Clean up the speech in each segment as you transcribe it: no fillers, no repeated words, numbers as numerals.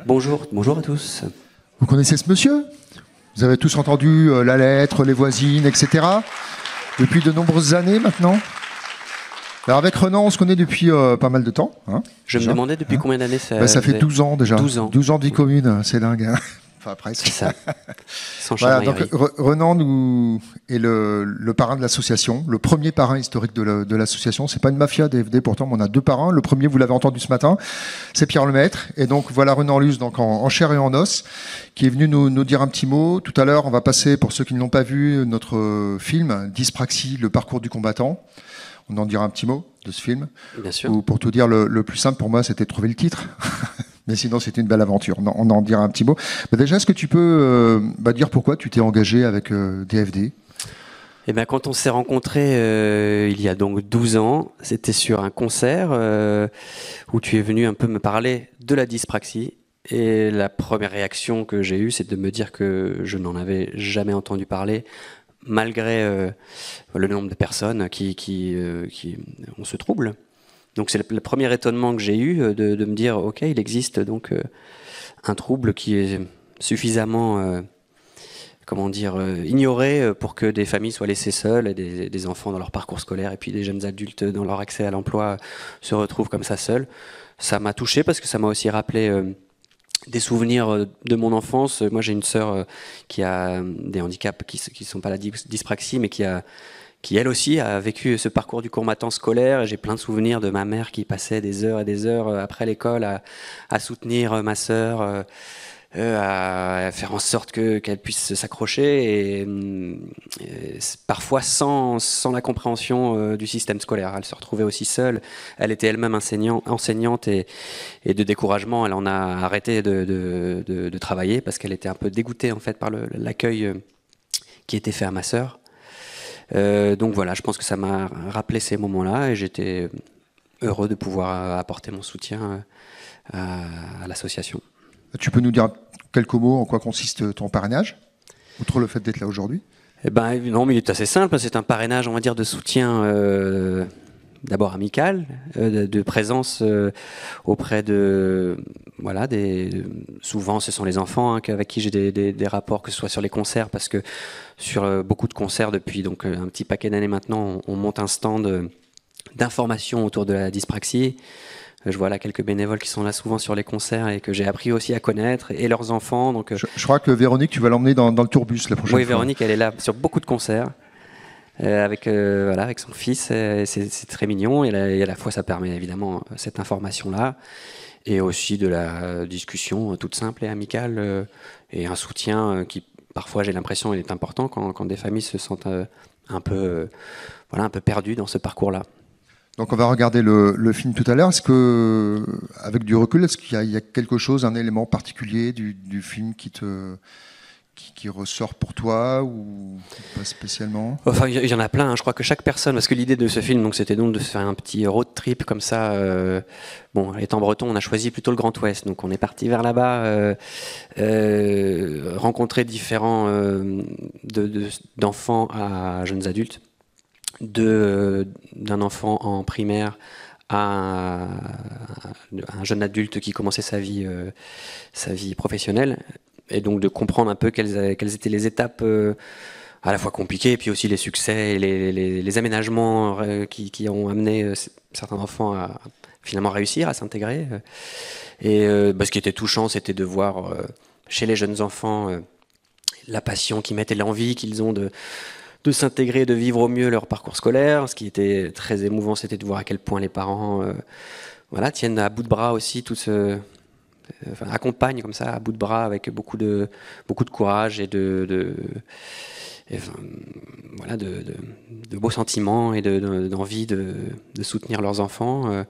Bonjour, bonjour à tous. Vous connaissez ce monsieur? Vous avez tous entendu la lettre, les voisines, etc. Depuis de nombreuses années maintenant. Alors avec Renan, on se connaît depuis pas mal de temps. Hein, Je me demandais depuis combien d'années ça ça fait 12 ans déjà. 12 ans. 12 ans de vie commune, c'est dingue. Hein, enfin presque. C'est ça. Sans voilà, donc chamaillerie. Renan est le parrain de l'association, le premier parrain historique de l'association. C'est pas une mafia DFD pourtant, mais on a deux parrains. Le premier, vous l'avez entendu ce matin, c'est Pierre Lemaître. Et donc voilà Renan Luce, donc en chair et en os, qui est venu nous dire un petit mot. Tout à l'heure, on va passer, pour ceux qui ne l'ont pas vu, notre film Dyspraxie, le parcours du combattant. On en dira un petit mot de ce film. Bien sûr. Ou pour tout dire, le plus simple pour moi, c'était de trouver le titre. Mais sinon, c'était une belle aventure. On en dira un petit mot. Mais déjà, est-ce que tu peux dire pourquoi tu t'es engagé avec DFD? Eh bien, quand on s'est rencontrés il y a donc 12 ans, c'était sur un concert où tu es venu un peu me parler de la dyspraxie. Et la première réaction que j'ai eue, c'est de me dire que je n'en avais jamais entendu parler, malgré le nombre de personnes qui ont ce trouble. Donc c'est le premier étonnement que j'ai eu de me dire, ok, il existe donc un trouble qui est suffisamment ignoré pour que des familles soient laissées seules et des enfants dans leur parcours scolaire et puis des jeunes adultes dans leur accès à l'emploi se retrouvent comme ça seuls. Ça m'a touché parce que ça m'a aussi rappelé des souvenirs de mon enfance. Moi, j'ai une sœur qui a des handicaps qui sont pas la dyspraxie, mais qui elle aussi a vécu ce parcours du combattant scolaire. J'ai plein de souvenirs de ma mère qui passait des heures et des heures après l'école à soutenir ma sœur, à faire en sorte qu'elle puisse s'accrocher et parfois sans la compréhension du système scolaire. Elle se retrouvait aussi seule. Elle était elle-même enseignante et de découragement, elle en a arrêté de travailler parce qu'elle était un peu dégoûtée en fait par l'accueil qui était fait à ma sœur. Donc voilà, je pense que ça m'a rappelé ces moments-là et j'étais heureux de pouvoir apporter mon soutien à l'association. Tu peux nous dire quelques mots en quoi consiste ton parrainage, outre le fait d'être là aujourd'hui? Eh ben, non, mais il est assez simple. C'est un parrainage, on va dire, de soutien d'abord amical, de présence auprès de... Voilà, souvent, ce sont les enfants avec qui j'ai des rapports, que ce soit sur les concerts, parce que sur beaucoup de concerts, depuis donc, un petit paquet d'années maintenant, on monte un stand d'information autour de la dyspraxie. Je vois là quelques bénévoles qui sont là souvent sur les concerts et que j'ai appris aussi à connaître, et leurs enfants. Donc, je crois que Véronique, tu vas l'emmener dans le tourbus la prochaine fois. Oui, Véronique, elle est là sur beaucoup de concerts avec son fils. C'est très mignon et à la fois ça permet évidemment cette information-là et aussi de la discussion toute simple et amicale et un soutien qui parfois j'ai l'impression il est important quand des familles se sentent un peu perdues dans ce parcours-là. Donc on va regarder le film tout à l'heure. Est-ce que, avec du recul, est-ce qu'il y a quelque chose, un élément particulier du film qui ressort pour toi ou pas spécialement? Enfin, il y en a plein. Hein. Je crois que chaque personne, parce que l'idée de ce film, donc, c'était donc de faire un petit road trip comme ça. Bon, étant breton, on a choisi plutôt le Grand Ouest, donc on est parti vers là-bas, rencontrer différents d'enfants à jeunes adultes. D'un enfant en primaire à un jeune adulte qui commençait sa vie professionnelle, et donc de comprendre un peu quelles étaient les étapes à la fois compliquées et puis aussi les succès et les aménagements qui ont amené certains enfants à finalement réussir à s'intégrer. Et ce qui était touchant, c'était de voir chez les jeunes enfants la passion qu'ils mettent et l'envie qu'ils ont de s'intégrer, de vivre au mieux leur parcours scolaire. Ce qui était très émouvant, c'était de voir à quel point les parents tiennent à bout de bras aussi accompagnent comme ça à bout de bras avec beaucoup de courage et de beaux sentiments et d'envie de soutenir leurs enfants.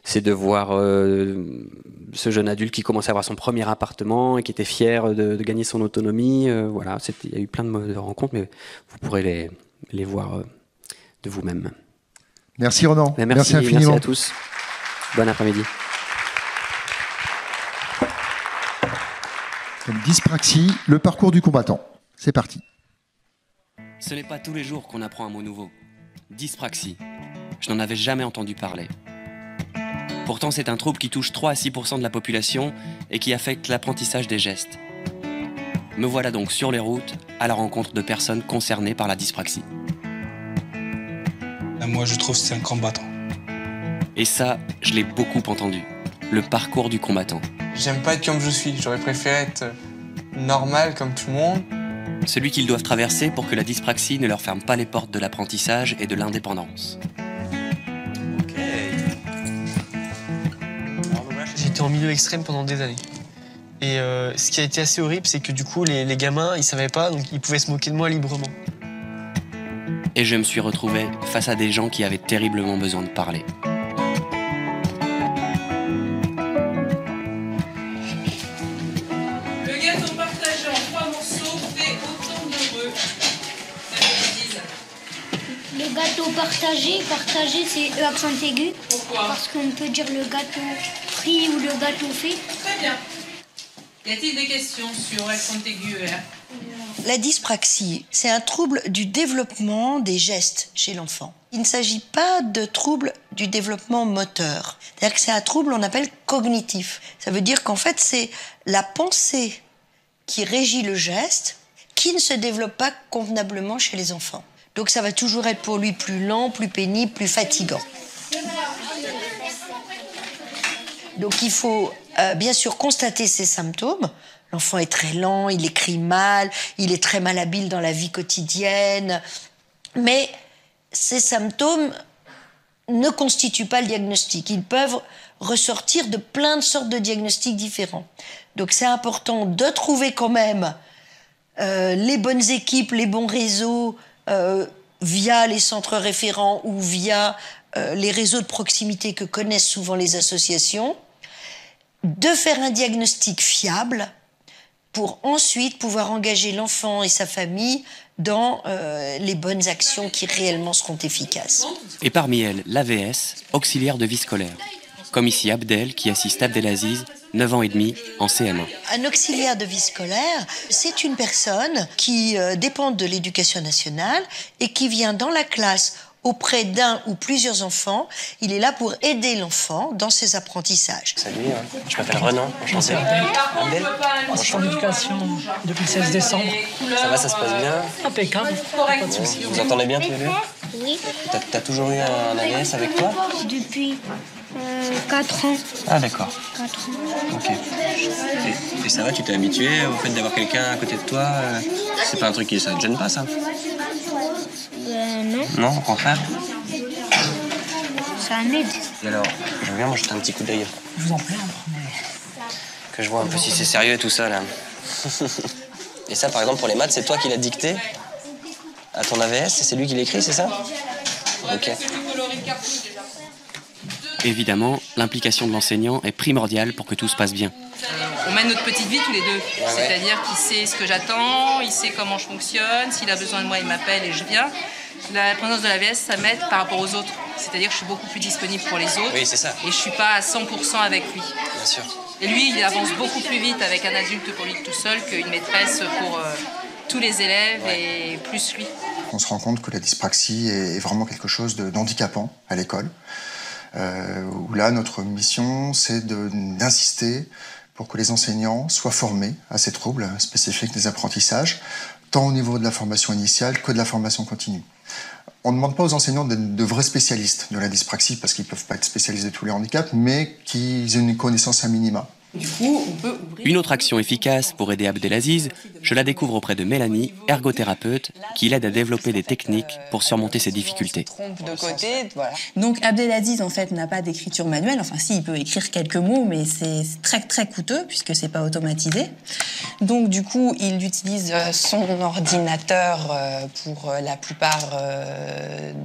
C'est de voir ce jeune adulte qui commençait à avoir son premier appartement et qui était fier de gagner son autonomie. Il y a eu plein de rencontres, mais vous pourrez les voir de vous-même. Merci Renan. Merci infiniment. Merci à tous. Bon après-midi. Dyspraxie, le parcours du combattant. C'est parti. Ce n'est pas tous les jours qu'on apprend un mot nouveau. Dyspraxie. Je n'en avais jamais entendu parler. Pourtant, c'est un trouble qui touche 3 à 6% de la population et qui affecte l'apprentissage des gestes. Me voilà donc sur les routes à la rencontre de personnes concernées par la dyspraxie. Moi, je trouve que c'est un combattant. Et ça, je l'ai beaucoup entendu. Le parcours du combattant. J'aime pas être comme je suis, j'aurais préféré être normal comme tout le monde. Celui qu'ils doivent traverser pour que la dyspraxie ne leur ferme pas les portes de l'apprentissage et de l'indépendance. J'étais en milieu extrême pendant des années. Et ce qui a été assez horrible, c'est que du coup, les gamins, ils savaient pas, donc ils pouvaient se moquer de moi librement. Et je me suis retrouvé face à des gens qui avaient terriblement besoin de parler. Le gâteau partagé en 3 morceaux fait autant d'heureux. Le gâteau partagé c'est E accent aigu. Pourquoi? Parce qu'on peut dire le gâteau pris ou le gâteau fait. Très bien. Y a-t-il des questions sur accent aigu ER? La dyspraxie, c'est un trouble du développement des gestes chez l'enfant. Il ne s'agit pas de trouble du développement moteur. C'est-à-dire que c'est un trouble, on appelle cognitif. Ça veut dire qu'en fait, c'est la pensée qui régit le geste qui ne se développe pas convenablement chez les enfants. Donc ça va toujours être pour lui plus lent, plus pénible, plus fatigant. Donc il faut bien sûr constater ces symptômes. L'enfant est très lent, il écrit mal, il est très malhabile dans la vie quotidienne. Mais ces symptômes ne constituent pas le diagnostic. Ils peuvent ressortir de plein de sortes de diagnostics différents. Donc c'est important de trouver quand même les bonnes équipes, les bons réseaux via les centres référents ou via les réseaux de proximité que connaissent souvent les associations, de faire un diagnostic fiable pour ensuite pouvoir engager l'enfant et sa famille dans les bonnes actions qui réellement seront efficaces. Et parmi elles, l'AVS, auxiliaire de vie scolaire. Comme ici Abdel, qui assiste Abdelaziz, 9 ans et demi, en CM1. Un auxiliaire de vie scolaire, c'est une personne qui dépend de l'éducation nationale et qui vient dans la classe auprès d'un ou plusieurs enfants. Il est là pour aider l'enfant dans ses apprentissages. Salut, je m'appelle Renan, enchanté. Abdel. Je suis en éducation depuis le 16 décembre. Ça va, ça se passe bien? Impeccable, pas de soucis. Vous entendez bien tous les deux? Oui. T'as toujours eu un AVS avec toi? Depuis 4 ans. Ah d'accord. 4 ans. Ok. Et ça va, tu t'es habitué au fait d'avoir quelqu'un à côté de toi? C'est pas un truc qui ça te gêne pas, ça? Non. Non, au contraire. Ça m'aide. Et alors, je viens moi jeter un petit coup d'œil. Je vous en prie, Que je vois un peu si c'est sérieux et tout ça, là. Et ça, par exemple, pour les maths, c'est toi qui l'as dicté à ton AVS? C'est lui qui l'écrit, c'est ça? Ok. Évidemment, l'implication de l'enseignant est primordiale pour que tout se passe bien. On mène notre petite vie tous les deux. C'est-à-dire qu'il sait ce que j'attends, il sait comment je fonctionne. S'il a besoin de moi, il m'appelle et je viens. La présence de l'AVS, ça m'aide par rapport aux autres. C'est-à-dire que je suis beaucoup plus disponible pour les autres. Oui, c'est ça. Et je suis pas à 100% avec lui. Bien sûr. Et lui, il avance beaucoup plus vite avec un adulte pour lui tout seul qu'une maîtresse pour tous les élèves et plus lui. On se rend compte que la dyspraxie est vraiment quelque chose d'handicapant à l'école. Où là, notre mission, c'est d'insister pour que les enseignants soient formés à ces troubles spécifiques des apprentissages, tant au niveau de la formation initiale que de la formation continue. On ne demande pas aux enseignants d'être de vrais spécialistes de la dyspraxie, parce qu'ils ne peuvent pas être spécialistes de tous les handicaps, mais qu'ils aient une connaissance à minima. Du coup, on peut ouvrir... Une autre action efficace pour aider Abdelaziz, je la découvre auprès de Mélanie, ergothérapeute, qui l'aide à développer des techniques pour surmonter ses difficultés. De côté, voilà. Donc Abdelaziz en fait n'a pas d'écriture manuelle, enfin si, il peut écrire quelques mots, mais c'est très très coûteux puisque c'est pas automatisé. Donc du coup il utilise son ordinateur pour la plupart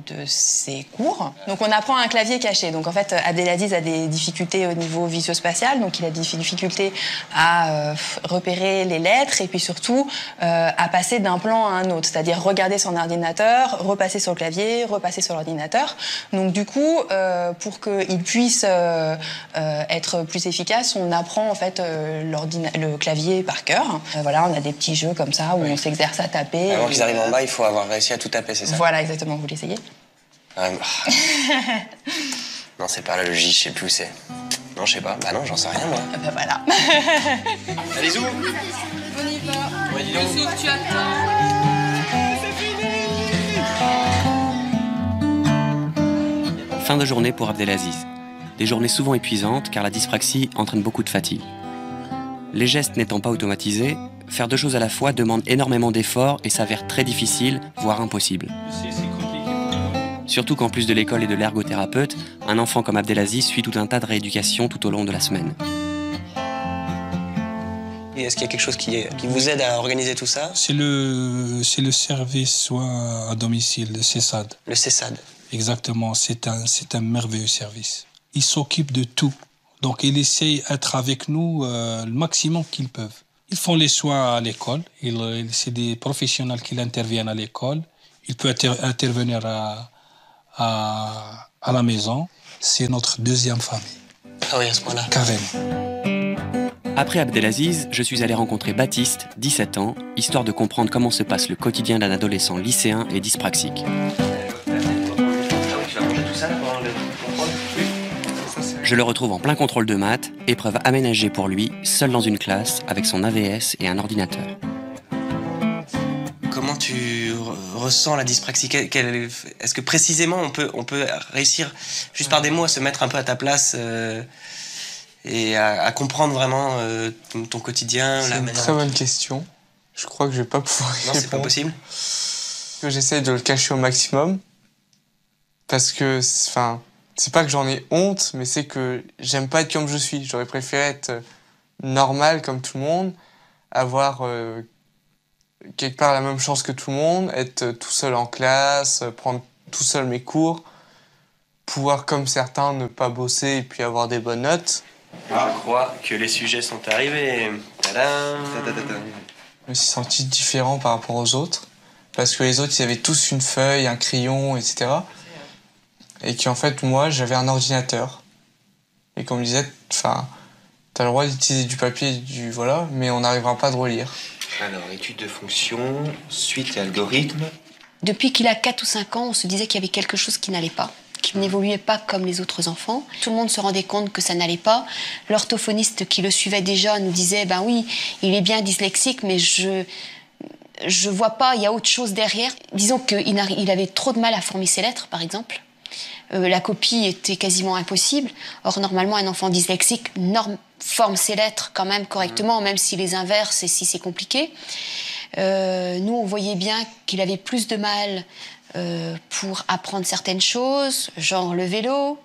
de ses cours. Donc on apprend un clavier caché. Donc en fait Abdelaziz a des difficultés au niveau visuo-spatial, donc il a des difficultés à repérer les lettres et puis surtout à passer d'un plan à un autre, c'est-à-dire regarder son ordinateur, repasser sur le clavier, repasser sur l'ordinateur. Donc du coup, pour qu'il puisse être plus efficace, on apprend en fait le clavier par cœur. Voilà, on a des petits jeux comme ça où on s'exerce à taper. Avant qu'ils arrivent en bas, il faut avoir réussi à tout taper, c'est ça? Voilà, exactement. Vous l'essayez? Non Non, c'est pas la logique, je sais plus où c'est. Non, je sais pas. Bah non, j'en sais rien, moi. Ah bah voilà. Allez, où? On y va. Ouais, dis donc. Youssouf, tu attends. Fin de journée pour Abdelaziz. Des journées souvent épuisantes car la dyspraxie entraîne beaucoup de fatigue. Les gestes n'étant pas automatisés, faire 2 choses à la fois demande énormément d'efforts et s'avère très difficile, voire impossible. Surtout qu'en plus de l'école et de l'ergothérapeute, un enfant comme Abdelaziz suit tout un tas de rééducation tout au long de la semaine. Et est-ce qu'il y a quelque chose qui vous aide à organiser tout ça? C'est le service soins à domicile, le CESAD. Le CESAD. Exactement, c'est un merveilleux service. Ils s'occupent de tout. Donc, ils essayent d'être avec nous le maximum qu'ils peuvent. Ils font les soins à l'école. C'est des professionnels qui interviennent à l'école. Ils peuvent intervenir à la maison. C'est notre deuxième famille. Ah oui, à ce point-là. Carrément. Après Abdelaziz, je suis allé rencontrer Baptiste, 17 ans, histoire de comprendre comment se passe le quotidien d'un adolescent lycéen et dyspraxique. Je le retrouve en plein contrôle de maths, épreuve aménagée pour lui, seul dans une classe, avec son AVS et un ordinateur. Comment tu ressens la dyspraxie? Est-ce que précisément on peut réussir, juste par des mots, à se mettre un peu à ta place et à comprendre vraiment ton quotidien? C'est une très bonne question. Je crois que je vais pas pouvoir y répondre. Non, c'est pas possible. Que j'essaie de le cacher au maximum. Parce que, enfin, c'est pas que j'en ai honte, mais c'est que j'aime pas être comme je suis. J'aurais préféré être normal comme tout le monde, avoir quelque part la même chance que tout le monde, être tout seul en classe, prendre tout seul mes cours, pouvoir comme certains ne pas bosser et puis avoir des bonnes notes. Je crois que les sujets sont arrivés. Tadam. Je me suis senti différent par rapport aux autres, parce que les autres, ils avaient tous une feuille, un crayon, etc. Et qu'en fait, moi, j'avais un ordinateur. Et comme je disais, enfin, t'as le droit d'utiliser du papier, voilà, mais on n'arrivera pas à relire. Alors, étude de fonction, suite et algorithme. Depuis qu'il a 4 ou 5 ans, on se disait qu'il y avait quelque chose qui n'allait pas, qu'il n'évoluait pas comme les autres enfants. Tout le monde se rendait compte que ça n'allait pas. L'orthophoniste qui le suivait déjà nous disait « Ben oui, il est bien dyslexique, mais je vois pas, il y a autre chose derrière. » Disons qu'il avait trop de mal à former ses lettres, par exemple. La copie était quasiment impossible. Or, normalement, un enfant dyslexique forme ses lettres quand même correctement, même si les inverses et si c'est compliqué. Nous, on voyait bien qu'il avait plus de mal pour apprendre certaines choses, genre le vélo,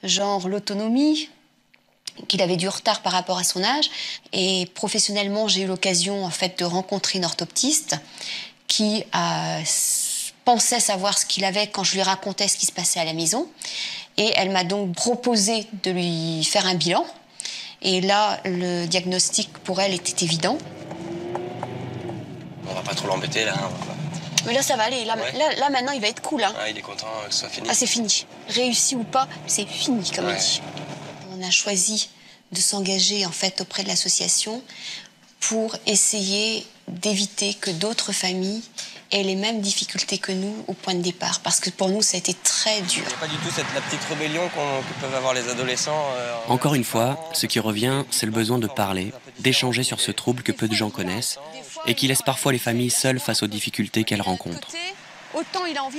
genre l'autonomie, qu'il avait du retard par rapport à son âge. Et professionnellement, j'ai eu l'occasion en fait de rencontrer une orthoptiste qui pensait savoir ce qu'il avait quand je lui racontais ce qui se passait à la maison. Et elle m'a donc proposé de lui faire un bilan. Et là, le diagnostic pour elle était évident. On va pas trop l'embêter là. Mais là, ça va aller. Là, ouais. là maintenant, il va être cool. Hein. Ah, il est content que ce soit fini. Ah, c'est fini. Réussi ou pas, c'est fini, comme on dit. On a choisi de s'engager en fait auprès de l'association pour essayer d'éviter que d'autres familles aient les mêmes difficultés que nous au point de départ. Parce que pour nous, ça a été très dur. Il n'y a pas du tout la petite rébellion que peuvent avoir les adolescents. Encore une fois, ce qui revient, c'est le besoin de parler, d'échanger sur ce trouble que peu de gens connaissent et qui laisse parfois les familles seules face aux difficultés qu'elles rencontrent.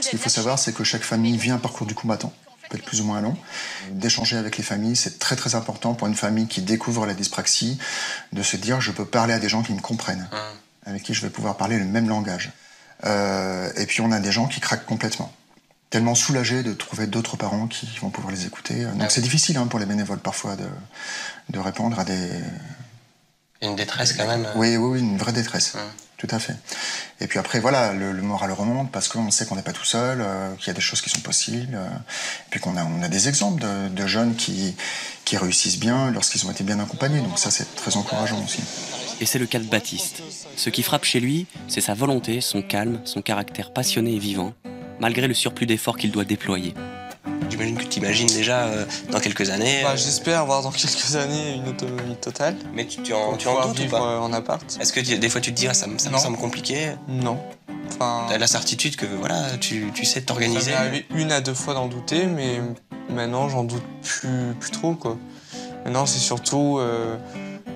Ce qu'il faut savoir, c'est que chaque famille vit un parcours du combattant, peut-être plus ou moins long. D'échanger avec les familles, c'est très très important pour une famille qui découvre la dyspraxie, de se dire je peux parler à des gens qui me comprennent, avec qui je vais pouvoir parler le même langage. Et puis on a des gens qui craquent complètement, tellement soulagés de trouver d'autres parents qui vont pouvoir les écouter. Donc c'est difficile pour les bénévoles parfois de répondre à des... Une détresse quand même. Oui, une vraie détresse, tout à fait. Et puis après, voilà, le moral remonte parce qu'on sait qu'on n'est pas tout seul, qu'il y a des choses qui sont possibles, et puis qu'on a des exemples de jeunes qui réussissent bien lorsqu'ils ont été bien accompagnés. Donc ça, c'est très encourageant aussi. Et c'est le cas de Baptiste. Ce qui frappe chez lui, c'est sa volonté, son calme, son caractère passionné et vivant, malgré le surplus d'efforts qu'il doit déployer. J'imagine que tu imagines déjà dans quelques années... J'espère avoir dans quelques années une autonomie totale. Mais tu en doutes ou pas en appart. Est-ce que des fois tu te dis ça me semble compliqué? Non. T'as la certitude que voilà, tu sais t'organiser. J'en ai 1 à 2 fois d'en douter, mais Maintenant, j'en doute plus trop, quoi. Maintenant, c'est surtout,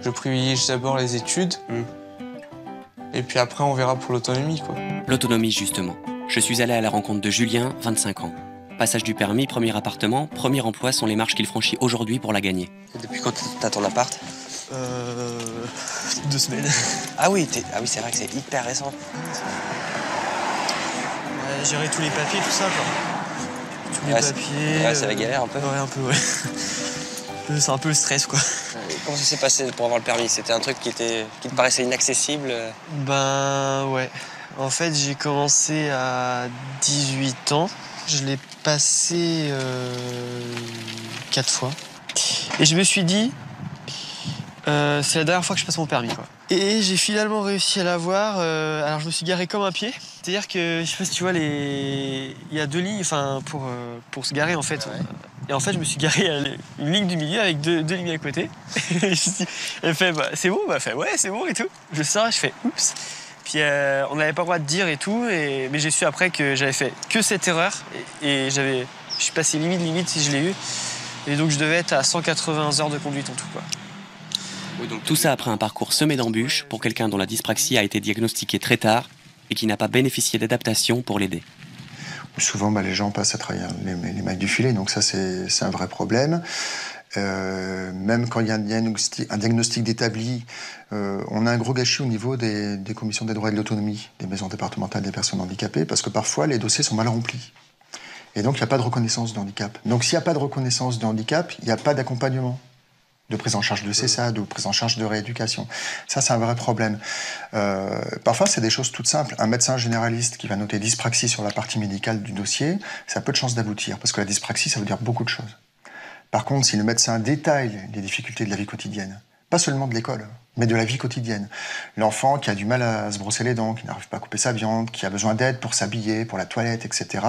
je privilégie d'abord les études, et puis après, on verra pour l'autonomie, quoi. L'autonomie, justement. Je suis allé à la rencontre de Julien, 25 ans. Passage du permis, premier appartement, premier emploi sont les marches qu'il franchit aujourd'hui pour la gagner. Depuis quand t'as ton appart? 2 semaines. Ah oui, c'est vrai que c'est hyper récent. Ouais, gérer tous les papiers, tout ça, quoi. Tous les papiers. Ouais, c'est la galère un peu. Ouais, un peu, ouais. C'est un peu le stress, quoi. Comment ça s'est passé pour avoir le permis? C'était un truc qui te paraissait inaccessible? Ben ouais. En fait, j'ai commencé à 18 ans. Je l'ai passé 4 fois. Et je me suis dit, c'est la dernière fois que je passe mon permis, quoi. Et j'ai finalement réussi à l'avoir. Alors je me suis garé comme un pied. C'est-à-dire que, je sais pas si tu vois, il y a 2 lignes pour se garer, en fait. Ouais. Et en fait, je me suis garé à une ligne du milieu avec deux lignes à côté. Elle fait, bah, c'est bon? Bah, fait, ouais, c'est bon et tout. Je sors, je fais, oups. Puis on n'avait pas le droit de dire et tout. Mais j'ai su après que j'avais fait que cette erreur. Et je suis passé limite si je l'ai eu. Et donc je devais être à 180 heures de conduite en tout, quoi. Oui, donc tout ça après un parcours semé d'embûches pour quelqu'un dont la dyspraxie a été diagnostiquée très tard et qui n'a pas bénéficié d'adaptation pour l'aider. Souvent, les gens passent à travailler les mailles du filet, donc ça, c'est un vrai problème. Même quand il y a un diagnostic d'établi, on a un gros gâchis au niveau des commissions des droits et de l'autonomie, des maisons départementales des personnes handicapées, parce que parfois, les dossiers sont mal remplis. Et donc, il n'y a pas de reconnaissance de handicap. Donc, s'il n'y a pas de reconnaissance de handicap, il n'y a pas d'accompagnement, de prise en charge de CESAD, de prise en charge de rééducation. Ça, c'est un vrai problème. Parfois, c'est des choses toutes simples. Un médecin généraliste qui va noter dyspraxie sur la partie médicale du dossier, ça a peu de chances d'aboutir, parce que la dyspraxie, ça veut dire beaucoup de choses. Par contre, si le médecin détaille les difficultés de la vie quotidienne, pas seulement de l'école, mais de la vie quotidienne, l'enfant qui a du mal à se brosser les dents, qui n'arrive pas à couper sa viande, qui a besoin d'aide pour s'habiller, pour la toilette, etc.,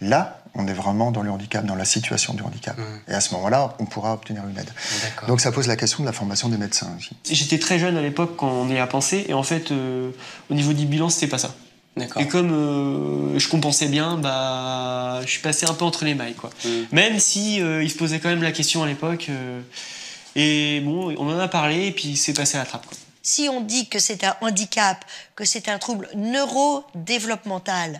là, on est vraiment dans le handicap, dans la situation du handicap. Et à ce moment-là, on pourra obtenir une aide. Donc ça pose la question de la formation des médecins aussi. J'étais très jeune à l'époque quand on y a pensé, et en fait, au niveau du bilan, c'était pas ça. Et comme je compensais bien, je suis passé un peu entre les mailles, quoi. Même si il se posait quand même la question à l'époque. Et bon, on en a parlé, et puis c'est passé à la trappe, quoi. Si on dit que c'est un handicap, que c'est un trouble neurodéveloppemental,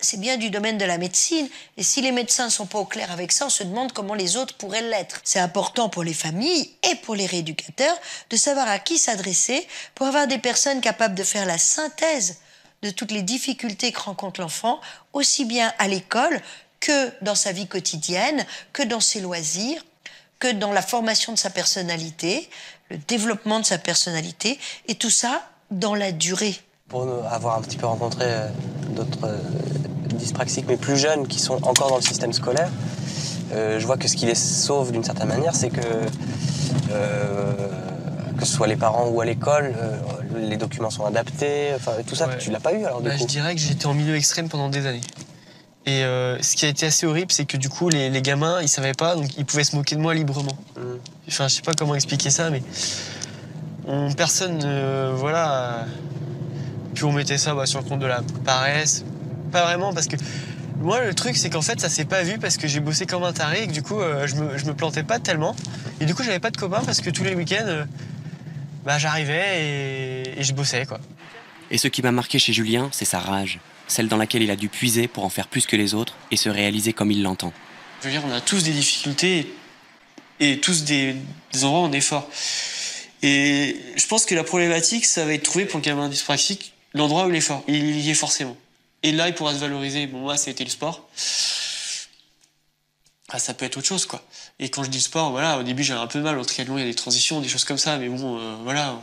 c'est bien du domaine de la médecine. Et si les médecins ne sont pas au clair avec ça, on se demande comment les autres pourraient l'être. C'est important pour les familles et pour les rééducateurs de savoir à qui s'adresser pour avoir des personnes capables de faire la synthèse de toutes les difficultés que rencontre l'enfant, aussi bien à l'école que dans sa vie quotidienne, que dans ses loisirs, que dans la formation de sa personnalité, le développement de sa personnalité, et tout ça dans la durée. Pour avoir un petit peu rencontré d'autres dyspraxiques, mais plus jeunes, qui sont encore dans le système scolaire, je vois que ce qui les sauve d'une certaine manière, c'est que ce soit les parents ou à l'école, les documents sont adaptés, enfin tout ça, tu l'as pas eu alors du coup? Je dirais que j'étais en milieu extrême pendant des années. Et ce qui a été assez horrible, c'est que du coup, les gamins, ils savaient pas, donc ils pouvaient se moquer de moi librement. Enfin, je sais pas comment expliquer ça, mais personne, puis on mettait ça sur le compte de la paresse. Pas vraiment, parce que moi, le truc, c'est qu'en fait, ça s'est pas vu parce que j'ai bossé comme un taré et que du coup, je me plantais pas tellement. Et du coup, j'avais pas de copains parce que tous les week-ends, j'arrivais et je bossais, quoi. Et ce qui m'a marqué chez Julien, c'est sa rage. Celle dans laquelle il a dû puiser pour en faire plus que les autres et se réaliser comme il l'entend. Je veux dire, on a tous des difficultés et tous des endroits où on est fort. Et je pense que la problématique, ça va être trouvé pour le gamin dyspraxique l'endroit où il est fort. Il y est forcément. Et là, il pourra se valoriser. Bon, moi, ça a été le sport. Ça peut être autre chose, quoi. Et quand je dis sport, au début, j'avais un peu de mal. Au triathlon, il y a des transitions, des choses comme ça. Mais bon,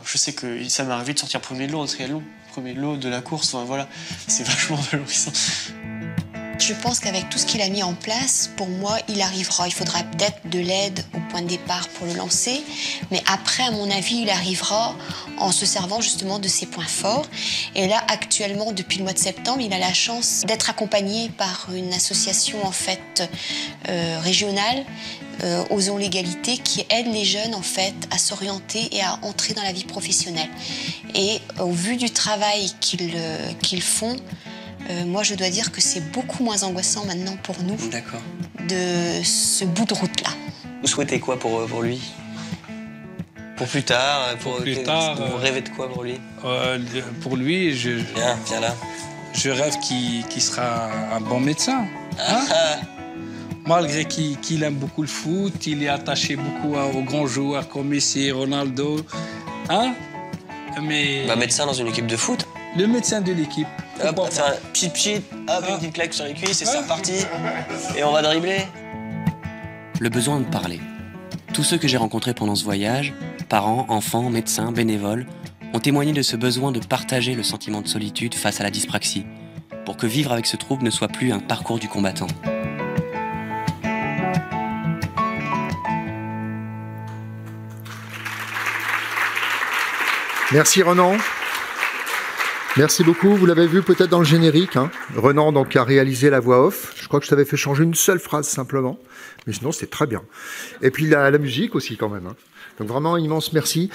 je sais que ça m'est arrivé de sortir premier de l'eau en triathlon. Premier de l'eau, de la course, c'est vachement valorisant. Je pense qu'avec tout ce qu'il a mis en place, pour moi, il arrivera. Il faudra peut-être de l'aide au point de départ pour le lancer. Mais après, à mon avis, il arrivera en se servant justement de ses points forts. Et là, actuellement, depuis le mois de septembre, il a la chance d'être accompagné par une association en fait régionale, Osons l'égalité, qui aide les jeunes en fait à s'orienter et à entrer dans la vie professionnelle. Et au vu du travail qu'ils font, moi, je dois dire que c'est beaucoup moins angoissant maintenant pour nous. D'accord. de ce bout de route-là. Vous souhaitez quoi pour lui? Pour plus tard, vous rêvez de quoi pour lui? Pour lui, Viens là. Je rêve qu'il sera un bon médecin. Hein? Malgré qu'il aime beaucoup le foot, il est attaché beaucoup aux grands joueurs comme Messi, Ronaldo. Hein? Mais... médecin dans une équipe de foot? Le médecin de l'équipe. Hop, faire un pchit, hop, une petite claque sur les cuisses et c'est reparti. Et on va dribbler. Le besoin de parler. Tous ceux que j'ai rencontrés pendant ce voyage, parents, enfants, médecins, bénévoles, ont témoigné de ce besoin de partager le sentiment de solitude face à la dyspraxie, pour que vivre avec ce trouble ne soit plus un parcours du combattant. Merci Renan. Merci beaucoup. Vous l'avez vu peut-être dans le générique. Hein. Renan donc, a réalisé la voix off. Je crois que je t'avais fait changer une seule phrase simplement. Mais sinon, c'était très bien. Et puis la musique aussi quand même. Hein. Donc vraiment, immense merci.